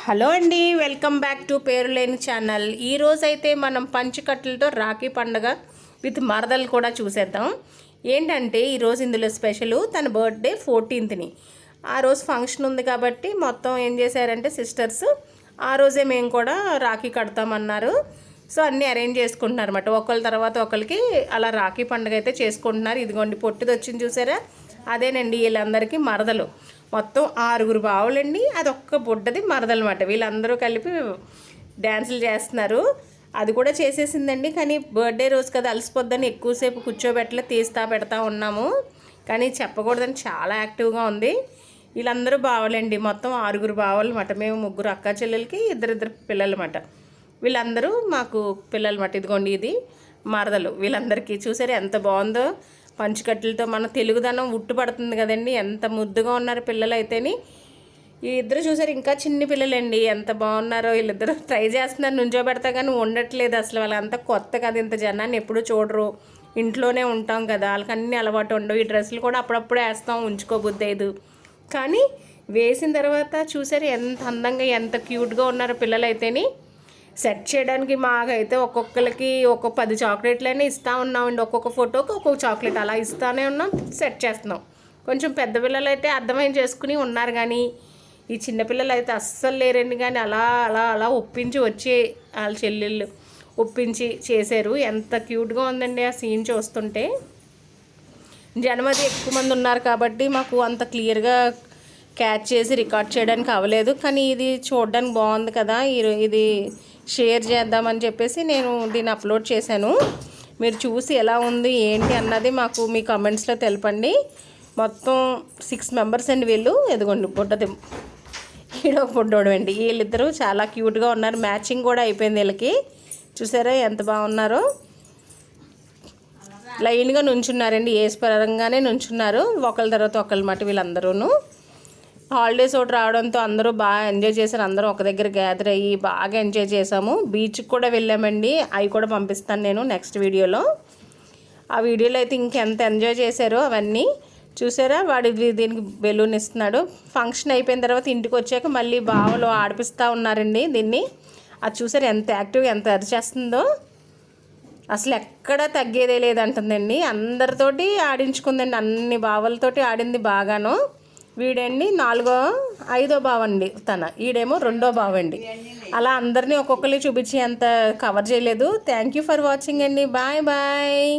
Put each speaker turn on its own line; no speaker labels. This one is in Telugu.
హలో అండి, వెల్కమ్ బ్యాక్ టు పేరులేని ఛానల్. ఈరోజైతే మనం పంచకట్టులతో రాఖీ పండుగ విత్ మరదలు కూడా చూసేద్దాం. ఏంటంటే ఈరోజు ఇందులో స్పెషల్ తన బర్త్డే 14th. ఆ రోజు ఫంక్షన్ ఉంది కాబట్టి మొత్తం ఏం చేశారంటే సిస్టర్స్ ఆ రోజే మేము కూడా రాఖీ కడతామన్నారు. సో అన్నీ అరేంజ్ చేసుకుంటున్నారు అన్నమాట. ఒకళ్ళ తర్వాత ఒకరికి అలా రాఖీ పండుగ అయితే చేసుకుంటున్నారు. ఇదిగోండి పొట్టిది వచ్చింది చూసారా, అదేనండి వీళ్ళందరికీ మరదలు. మొత్తం 6 బావులండి, అదొక్క బుడ్డది మరదలన్నమాట. వీళ్ళందరూ కలిపి డ్యాన్సులు చేస్తున్నారు. అది కూడా చేసేసిందండి, కానీ బర్త్డే రోజు కదా అలసిపోద్దని ఎక్కువసేపు కూర్చోబెట్టలే, తీస్తా పెడతా ఉన్నాము. కానీ చెప్పకూడదని చాలా యాక్టివ్గా ఉంది. వీళ్ళందరూ బావలండి, మొత్తం 6 బావలు అన్నమాట. మేము 3 అక్క చెల్లెలకి ఇద్దరు పిల్లలు అన్నమాట. వీళ్ళందరూ మాకు పిల్లలు అన్నమాట. ఇదిగోండి ఇది మరదలు. వీళ్ళందరికీ చూసారు ఎంత బాగుందో, పంచకట్టులతో మన తెలుగుదనం ఉట్టుపడుతుంది కదండి. ఎంత ముద్దుగా ఉన్నారు పిల్లలు అయితేని. ఈ ఇద్దరు చూసారు ఇంకా చిన్ని పిల్లలండి, ఎంత బాగున్నారో. వీళ్ళిద్దరూ ట్రై చేస్తున్నారు నుంచోబెడతా, కానీ ఉండట్లేదు అసలు. వాళ్ళంతా కొత్త కదా, ఇంత జనాన్ని ఎప్పుడూ చూడరు, ఇంట్లోనే ఉంటాం కదా, వాళ్ళకి అన్నీ అలవాటు ఉండవు. ఈ డ్రెస్సులు కూడా అప్పుడప్పుడు వేస్తాం, ఉంచుకోబుద్దేదు. కానీ వేసిన తర్వాత చూసారు ఎంత అందంగా ఎంత క్యూట్గా ఉన్నారో పిల్లలు అయితేని. సెట్ చేయడానికి మాకైతే ఒక్కొక్కరికి 10 చాక్లెట్లైనా ఇస్తూ ఉన్నామండి. ఒక్కొక్క ఫోటోకి ఒక్కొక్క చాక్లెట్ అలా ఇస్తూనే ఉన్నాం, సెట్ చేస్తున్నాం. కొంచెం పెద్ద పిల్లలు అయితే అర్థమైన చేసుకుని ఉన్నారు, కానీ ఈ చిన్నపిల్లలు అయితే అస్సలు లేరండి. కానీ అలా అలా అలా ఒప్పించి వచ్చి వాళ్ళ చెల్లెళ్ళు ఒప్పించి చేశారు. ఎంత క్యూట్గా ఉందండి ఆ సీన్ చూస్తుంటే. జనమది ఎక్కువ మంది ఉన్నారు కాబట్టి మాకు అంత క్లియర్గా క్యాచ్ చేసి రికార్డ్ చేయడానికి అవ్వలేదు. కానీ ఇది చూడడానికి బాగుంది కదా, ఇది షేర్ చేద్దామని చెప్పేసి నేను దీన్ని అప్లోడ్ చేశాను. మీరు చూసి ఎలా ఉంది ఏంటి అన్నది మాకు మీ కామెంట్స్లో తెలపండి. మొత్తం 6 మెంబర్స్ అండి వీళ్ళు. ఎదుగోండి బుడ్డది ఈడో బుడ్డోడు అండి. వీళ్ళిద్దరూ చాలా క్యూట్గా ఉన్నారు. మ్యాచింగ్ కూడా అయిపోయింది వీళ్ళకి. చూసారా ఎంత బాగున్నారో. లైన్గా నుంచున్నారండి, ఏజ్ పరంగానే నుంచున్నారు, ఒకళ్ళ తర్వాత ఒకళ్ళ మాట. వీళ్ళందరూ హాలిడేస్ ఒకటి రావడంతో అందరూ బాగా ఎంజాయ్ చేశారు. అందరూ ఒక దగ్గర గ్యాదర్ అయ్యి బాగా ఎంజాయ్ చేసాము. బీచ్కి కూడా వెళ్ళామండి, అవి కూడా పంపిస్తాను నేను నెక్స్ట్ వీడియోలో. ఆ వీడియోలో అయితే ఇంకెంత ఎంజాయ్ చేశారో అవన్నీ చూసారా. వాడు దీనికి బెలూన్ ఇస్తున్నాడు. ఫంక్షన్ అయిపోయిన తర్వాత ఇంటికి వచ్చాక మళ్ళీ బావలో ఆడిపిస్తూ ఉన్నారండి దీన్ని. అది చూసారు ఎంత యాక్టివ్గా ఎంత అరిచేస్తుందో. అసలు ఎక్కడా తగ్గేదే లేదంటుందండి. అందరితోటి ఆడించుకుందండి, అన్ని బావలతోటి ఆడింది బాగాను. వీడండి 4వ 5వ బావండి తన, ఈడేమో 2వ బావండి. అలా అందరినీ ఒక్కొక్కరిని చూపించి అంత కవర్ చేయలేదు. థ్యాంక్ యూ ఫర్ వాచింగ్ అండి. Bye bye.